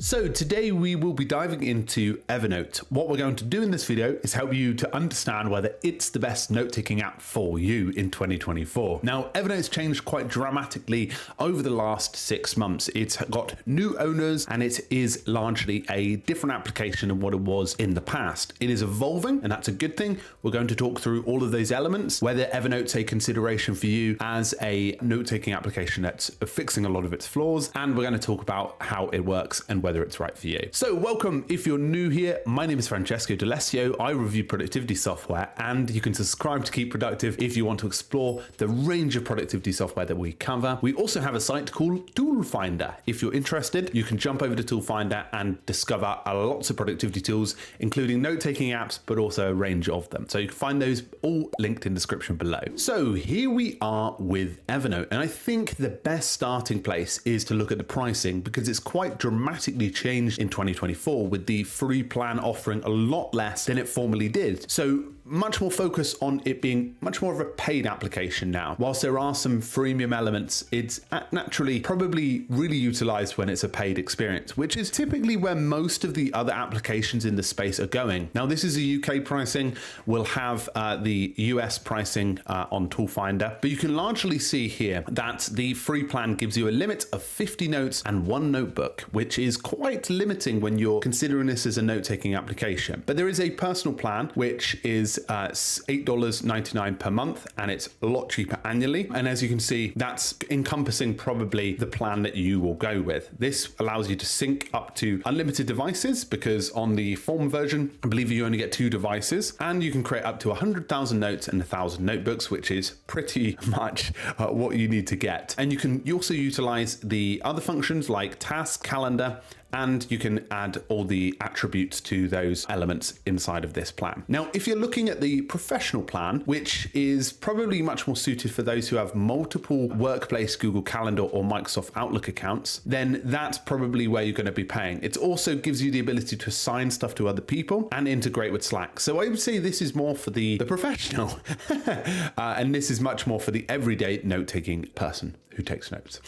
So today we will be diving into Evernote. What we're going to do in this video is help you to understand whether it's the best note-taking app for you in 2024. Now, Evernote's changed quite dramatically over the last 6 months. It's got new owners and it is largely a different application than what it was in the past. It is evolving and that's a good thing. We're going to talk through all of those elements, whether Evernote's a consideration for you as a note-taking application that's fixing a lot of its flaws, and we're going to talk about how it works and whether it's right for you. So welcome if you're new here. My name is Francesco D'Alessio. I review productivity software, and you can subscribe to keep productive if you want to explore the range of productivity software that we cover. We also have a site called Toolfinder. If you're interested, you can jump over to Toolfinder and discover lots of productivity tools, including note-taking apps, but also a range of them. So you can find those all linked in the description below. So here we are with Evernote, and I think the best starting place is to look at the pricing because it's quite dramatically changed in 2024, with the free plan offering a lot less than it formerly did. So much more focus on it being much more of a paid application now. Whilst there are some freemium elements, it's naturally probably really utilized when it's a paid experience, which is typically where most of the other applications in the space are going. Now, this is a UK pricing. We'll have the US pricing on Toolfinder, but you can largely see here that the free plan gives you a limit of 50 notes and 1 notebook, which is quite limiting when you're considering this as a note-taking application. But there is a personal plan, which is $8.99 per month, and it's a lot cheaper annually. And as you can see, that's encompassing probably the plan that you will go with. This allows you to sync up to unlimited devices, because on the form version, I believe you only get 2 devices, and you can create up to 100,000 notes and 1,000 notebooks, which is pretty much what you need to get. And you also utilize the other functions like task, calendar, and you can add all the attributes to those elements inside of this plan. Now, if you're looking at the professional plan, which is probably much more suited for those who have multiple workplace Google Calendar or Microsoft Outlook accounts, then that's probably where you're going to be paying. It also gives you the ability to assign stuff to other people and integrate with Slack. So I would say this is more for the professional, and this is much more for the everyday note-taking person who takes notes.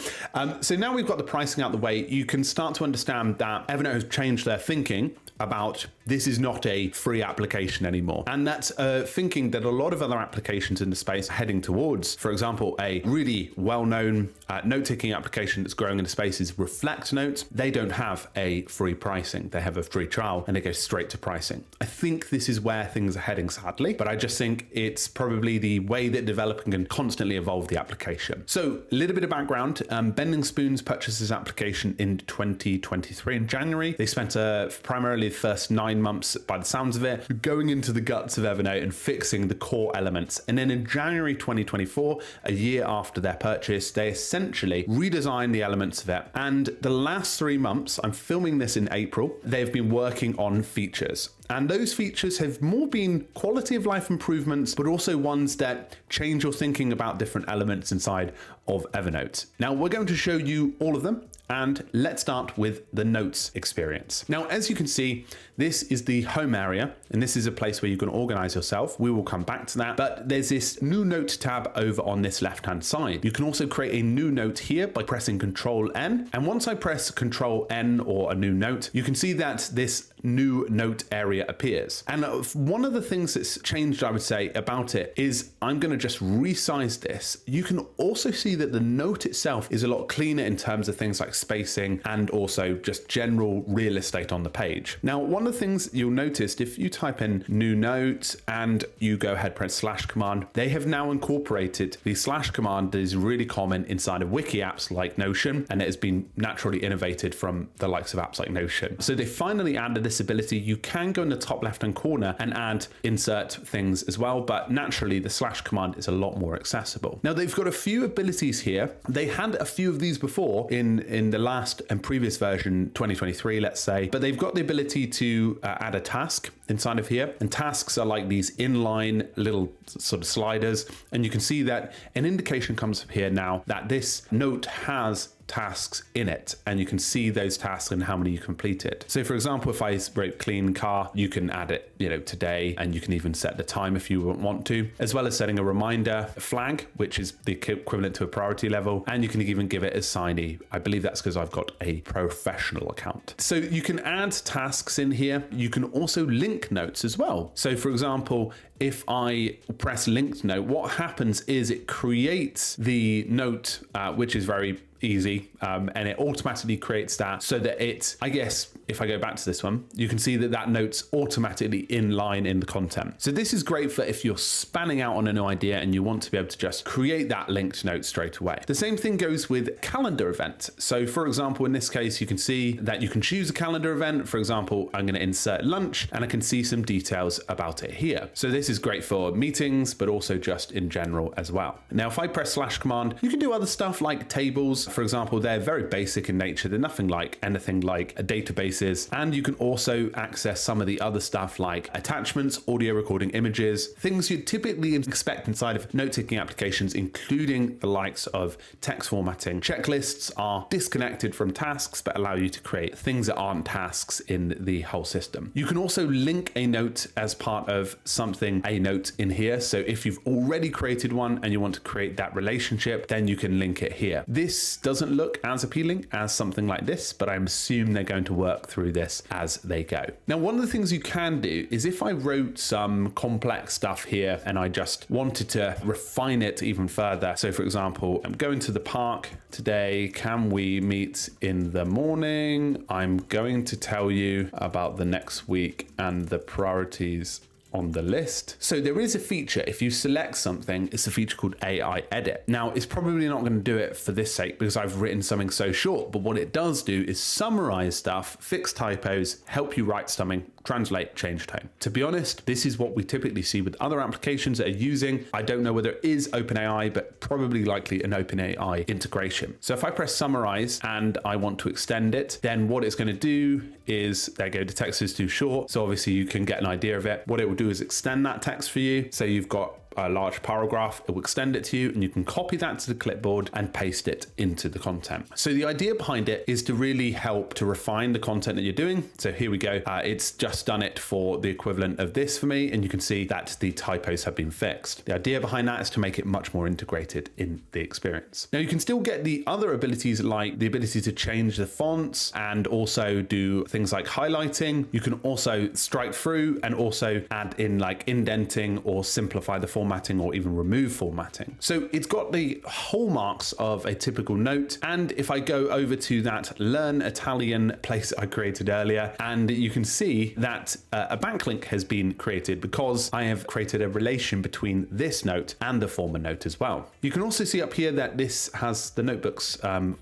So now we've got the pricing out the way, you can start to understand that Evernote has changed their thinking about this is not a free application anymore. And that's thinking that a lot of other applications in the space are heading towards. For example, a really well-known note-taking application that's growing in the space is Reflect Notes. They don't have a free pricing. They have a free trial and they go straight to pricing. I think this is where things are heading, sadly, but I just think it's probably the way that developing can constantly evolve the application. So a little bit of background, Bending Spoons purchased this application in 2023 in January. They spent primarily the first 9 months, by the sounds of it, going into the guts of Evernote and fixing the core elements. And then in January 2024, a year after their purchase, they essentially redesigned the elements of it. And the last 3 months, I'm filming this in April, they've been working on features. And those features have more been quality of life improvements, but also ones that change your thinking about different elements inside of Evernote. Now, we're going to show you all of them. And let's start with the notes experience. Now, as you can see, this is the home area, and this is a place where you can organize yourself. We will come back to that, but there's this new note tab over on this left-hand side. You can also create a new note here by pressing Control N. And once I press Control N or a new note, you can see that this new note area appears. And one of the things that's changed, I would say, about it is I'm going to just resize this. You can also see that the note itself is a lot cleaner in terms of things like spacing and also just general real estate on the page. Now, one of the things you'll notice if you type in new note and you go ahead press slash command, they have now incorporated the slash command that is really common inside of wiki apps like Notion, and it has been naturally innovated from the likes of apps like Notion. So they finally added this ability. You can go in the top left hand corner and add insert things as well, but naturally the slash command is a lot more accessible. Now, they've got a few abilities here. They had a few of these before in the last and previous version, 2023, let's say, but they've got the ability to add a task inside of here. And tasks are like these inline little sort of sliders. And you can see that an indication comes up here now that this note has tasks in it, and you can see those tasks and how many you completed. So for example, if I wrote clean car, you can add it, today, and you can even set the time if you want to, as well as setting a reminder flag, which is the equivalent to a priority level, and you can even give it a signee. I believe that's because I've got a professional account. So you can add tasks in here. You can also link notes as well. So for example, if I press linked note, what happens is it creates the note, which is very easy, and it automatically creates that so that it's, I guess, if I go back to this one, you can see that that note's automatically in line in the content. So this is great for if you're spanning out on a new idea and you want to be able to just create that linked note straight away. The same thing goes with calendar event. So for example, in this case, you can see that you can choose a calendar event. For example, I'm going to insert lunch and I can see some details about it here. So this is great for meetings, but also just in general as well. Now, if I press / command, you can do other stuff like tables. For example, they're very basic in nature. They're nothing like anything like a databases. And you can also access some of the other stuff like attachments, audio recording images, things you'd typically expect inside of note-taking applications, including the likes of text formatting. Checklists are disconnected from tasks, but allow you to create things that aren't tasks in the whole system. You can also link a note as part of something, a note in here. So if you've already created one and you want to create that relationship, then you can link it here. This doesn't look as appealing as something like this, but I assume they're going to work through this as they go. Now, one of the things you can do is if I wrote some complex stuff here and I just wanted to refine it even further. So for example, I'm going to the park today. Can we meet in the morning? I'm going to tell you about the next week and the priorities on the list. So there is a feature, if you select something, it's a feature called AI Edit. Now, it's probably not going to do it for this sake because I've written something so short, but what it does do is summarize stuff, fix typos, help you write something, translate, change tone. To be honest, this is what we typically see with other applications that are using. I don't know whether it is OpenAI, but probably likely an OpenAI integration. So if I press summarize and I want to extend it, then what it's going to do is, there you go, the text is too short. So obviously you can get an idea of it. What it will do is extend that text for you. So you've got a large paragraph, it will extend it to you and you can copy that to the clipboard and paste it into the content. So the idea behind it is to really help to refine the content that you're doing. So here we go. It's just done it for the equivalent of this for me. And you can see that the typos have been fixed. The idea behind that is to make it much more integrated in the experience. Now you can still get the other abilities like the ability to change the fonts and also do things like highlighting. You can also strike through and also add in like indenting or simplify the formatting or even remove formatting. So it's got the hallmarks of a typical note. And if I go over to that Learn Italian place I created earlier, and you can see that a backlink has been created because I have created a relation between this note and the former note as well. You can also see up here that this has the notebook's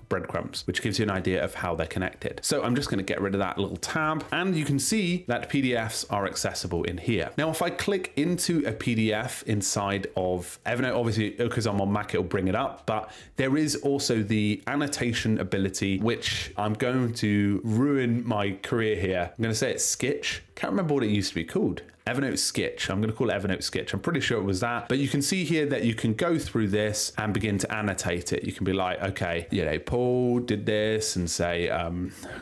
breadcrumbs, which gives you an idea of how they're connected. So I'm just going to get rid of that little tab, and you can see that PDFs are accessible in here. Now, if I click into a PDF inside of Evernote, obviously because I'm on Mac, it'll bring it up, but there is also the annotation ability, which I'm going to ruin my career here. I'm going to say it's Sketch. Can't remember what it used to be called. Evernote Sketch. I'm going to call it Evernote Sketch. I'm pretty sure it was that, but you can see here that you can go through this and begin to annotate it. You can be like, okay, Paul did this and say,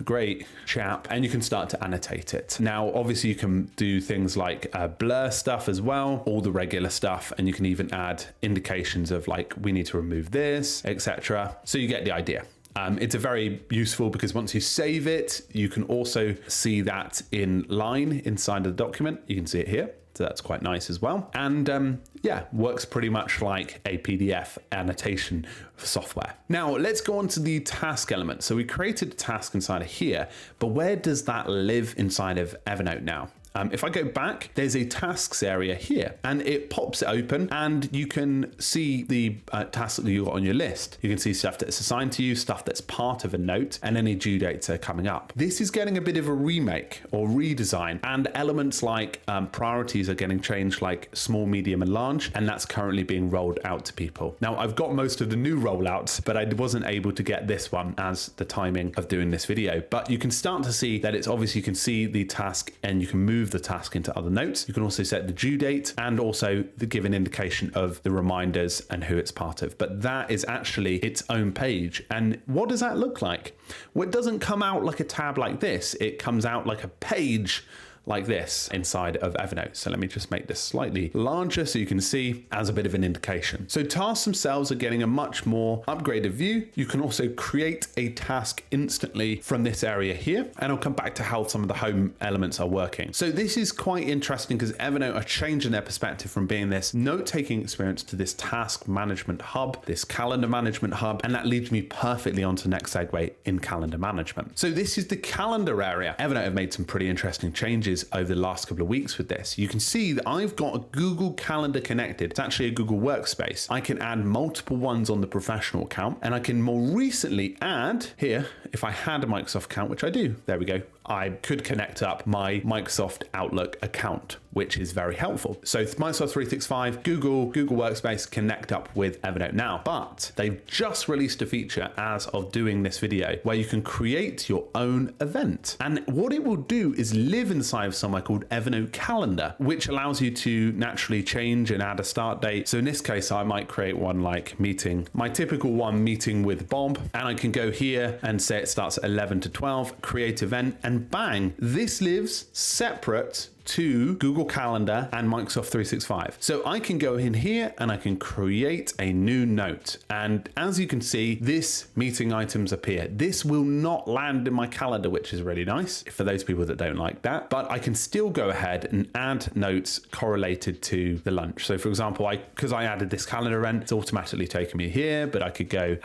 great chap, and you can start to annotate it. Now, obviously you can do things like blur stuff as well, all the regular stuff, and you can even add indications of like, we need to remove this, etc. So you get the idea. It's a very useful because once you save it, you can also see that in line inside of the document. You can see it here. So that's quite nice as well. And yeah, works pretty much like a PDF annotation software. Now let's go on to the task element. So we created a task inside of here, but where does that live inside of Evernote now? If I go back, there's a tasks area here and it pops it open and you can see the tasks that you got on your list. You can see stuff that's assigned to you, stuff that's part of a note, and any due dates are coming up. This is getting a bit of a remake or redesign, and elements like priorities are getting changed, like small, medium, and large, and that's currently being rolled out to people. Now, I've got most of the new rollouts, but I wasn't able to get this one as the timing of doing this video. But you can start to see that it's obvious. You can see the task and you can move move the task into other notes. You can also set the due date and also give an indication of the reminders and who it's part of. But that is actually its own page. And what does that look like? Well, it doesn't come out like a tab like this. It comes out like a page like this inside of Evernote. So let me just make this slightly larger so you can see as a bit of an indication. So tasks themselves are getting a much more upgraded view. You can also create a task instantly from this area here, and I'll come back to how some of the home elements are working. So this is quite interesting because Evernote are changing their perspective from being this note-taking experience to this task management hub, this calendar management hub, and that leads me perfectly onto the next segue in calendar management. So this is the calendar area. Evernote have made some pretty interesting changes over the last couple of weeks with this. You can see that I've got a Google Calendar connected. It's actually a Google Workspace. I can add multiple ones on the professional account, and I can more recently add here, if I had a Microsoft account, which I do, there we go, I could connect up my Microsoft Outlook account, which is very helpful. So Microsoft 365, Google Workspace connect up with Evernote now, but they've just released a feature as of doing this video where you can create your own event. And what it will do is live inside of somewhere called Evernote Calendar, which allows you to naturally change and add a start date. So in this case, I might create one like meeting, my typical one, meeting with Bob, and I can go here and say it starts at 11 to 12, create event, and bang, this lives separate to Google Calendar and Microsoft 365. So I can go in here and I can create a new note. And as you can see, this meeting items appear. This will not land in my calendar, which is really nice for those people that don't like that. But I can still go ahead and add notes correlated to the lunch. So for example, because I added this calendar event, it's automatically taking me here, but I could go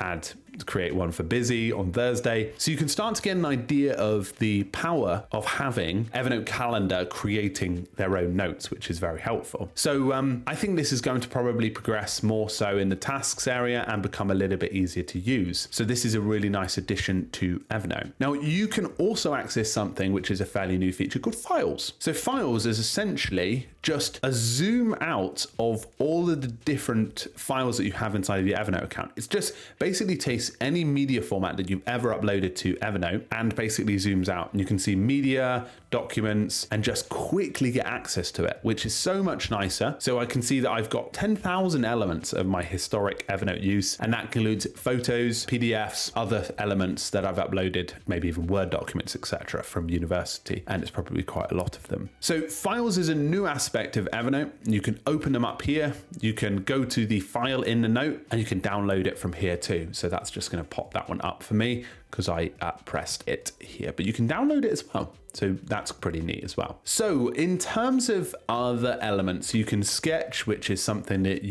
create one for busy on Thursday. So you can start to get an idea of the power of having Evernote Calendar creating their own notes, which is very helpful. So I think this is going to probably progress more so in the tasks area and become a little bit easier to use. So this is a really nice addition to Evernote. Now you can also access something which is a fairly new feature called Files. So Files is essentially just a zoom out of all of the different files that you have inside of your Evernote account. It's just basically takes any media format that you've ever uploaded to Evernote and basically zooms out, and you can see media, documents, and just quickly get access to it, which is so much nicer. So I can see that I've got 10,000 elements of my historic Evernote use, and that includes photos, PDFs, other elements that I've uploaded, maybe even Word documents, etc. from university, and it's probably quite a lot of them. So Files is a new aspect of Evernote. You can open them up here, you can go to the file in the note, and you can download it from here too. So that's just going to pop that one up for me because I pressed it here, but you can download it as well. So that's pretty neat as well. So in terms of other elements, you can sketch, which is something that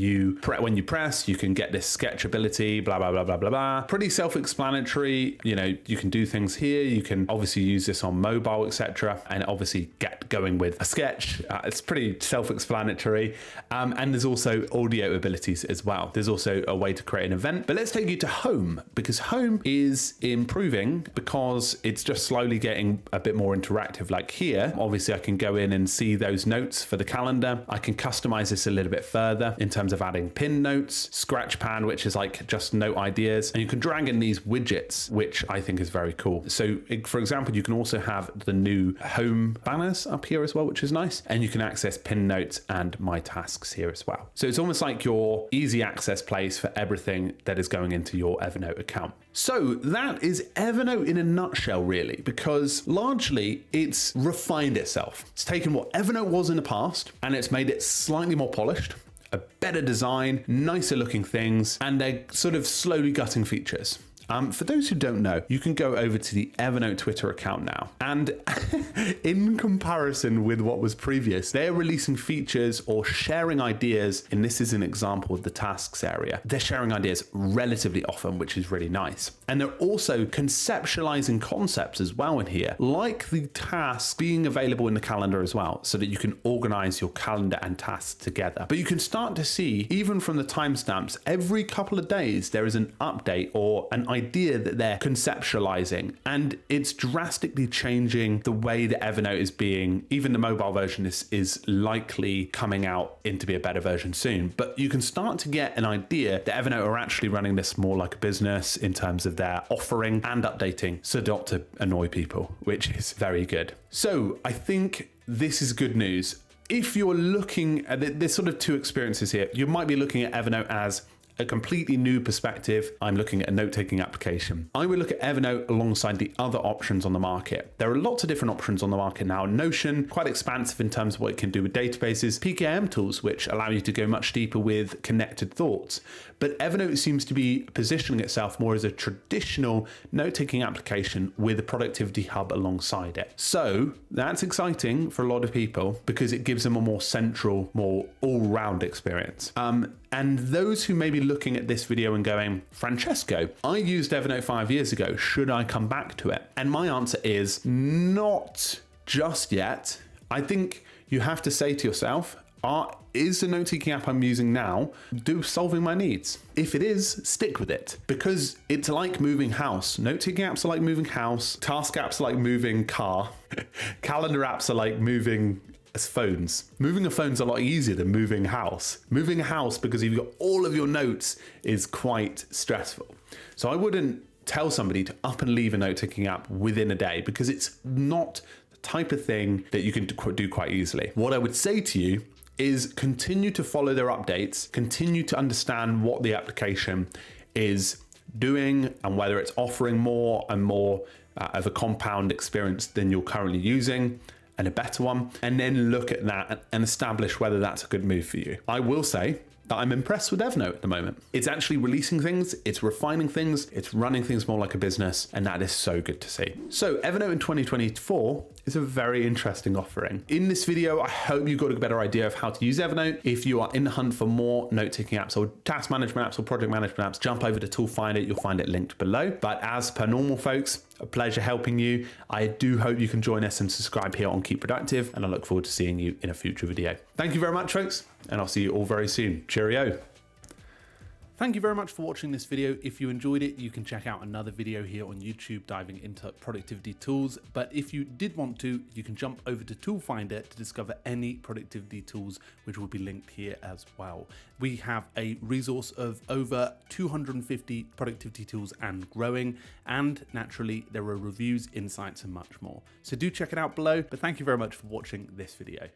when you press, you can get this sketch ability, blah, blah, blah, blah, blah, blah. Pretty self-explanatory. You know, you can do things here. You can obviously use this on mobile, etc. and obviously get going with a sketch. It's pretty self-explanatory. And there's also audio abilities as well. There's also a way to create an event, but let's take you to Home, because Home is improving because it's just slowly getting a bit more interactive. Like here, obviously I can go in and see those notes for the calendar. I can customize this a little bit further in terms of adding pin notes, scratch pad, which is like just note ideas, and you can drag in these widgets, which I think is very cool. So for example, you can also have the new home banners up here as well, which is nice, and you can access pin notes and my tasks here as well. So it's almost like your easy access place for everything that is going into your Evernote account. So that is Evernote in a nutshell, really, because largely it's refined itself. It's taken what Evernote was in the past and it's made it slightly more polished, a better design, nicer looking things, and they're sort of slowly gutting features. For those who don't know, you can go over to the Evernote Twitter account now. And in comparison with what was previous, they're releasing features or sharing ideas. And this is an example of the tasks area. They're sharing ideas relatively often, which is really nice. And they're also conceptualizing concepts as well in here, like the tasks being available in the calendar as well, so that you can organize your calendar and tasks together. But you can start to see, even from the timestamps, every couple of days, there is an update or an idea that they're conceptualizing, and it's drastically changing the way that Evernote is being. Even the mobile version is likely coming out into be a better version soon, but you can start to get an idea that Evernote are actually running this more like a business in terms of their offering and updating, so not to annoy people, which is very good. So I think this is good news. If you're looking at, there's sort of two experiences here. You might be looking at Evernote as a completely new perspective. I'm looking at a note-taking application. I would look at Evernote alongside the other options on the market. There are lots of different options on the market now. Notion, quite expansive in terms of what it can do with databases. PKM tools, which allow you to go much deeper with connected thoughts. But Evernote seems to be positioning itself more as a traditional note-taking application with a productivity hub alongside it. So that's exciting for a lot of people because it gives them a more central, more all-round experience. And those who may be looking at this video and going, Francesco, I used Evernote 5 years ago. Should I come back to it? And my answer is not just yet. I think you have to say to yourself, is the note-taking app I'm using now solving my needs? If it is, stick with it, because it's like moving house. Note-taking apps are like moving house. Task apps are like moving car. Calendar apps are like moving phones. Moving a phone's a lot easier than moving a house. Moving a house, because you've got all of your notes, is quite stressful. So I wouldn't tell somebody to up and leave a note-taking app within a day, because it's not the type of thing that you can do quite easily. What I would say to you is continue to follow their updates, continue to understand what the application is doing and whether it's offering more and more of a compound experience than you're currently using, and a better one, and then look at that and establish whether that's a good move for you. I will say that I'm impressed with Evernote at the moment. It's actually releasing things, it's refining things, it's running things more like a business, and that is so good to see. So Evernote in 2024 is a very interesting offering. In this video, I hope you got a better idea of how to use Evernote. If you are in the hunt for more note-taking apps or task management apps or project management apps, jump over to Toolfinder, you'll find it linked below. But as per normal, folks, a pleasure helping you. I do hope you can join us and subscribe here on Keep Productive, and I look forward to seeing you in a future video. Thank you very much, folks, and I'll see you all very soon. Cheerio. Thank you very much for watching this video. If you enjoyed it, you can check out another video here on YouTube diving into productivity tools. But if you did want to, you can jump over to Toolfinder to discover any productivity tools, which will be linked here as well. We have a resource of over 250 productivity tools and growing, and naturally there are reviews, insights, and much more. So do check it out below, but thank you very much for watching this video.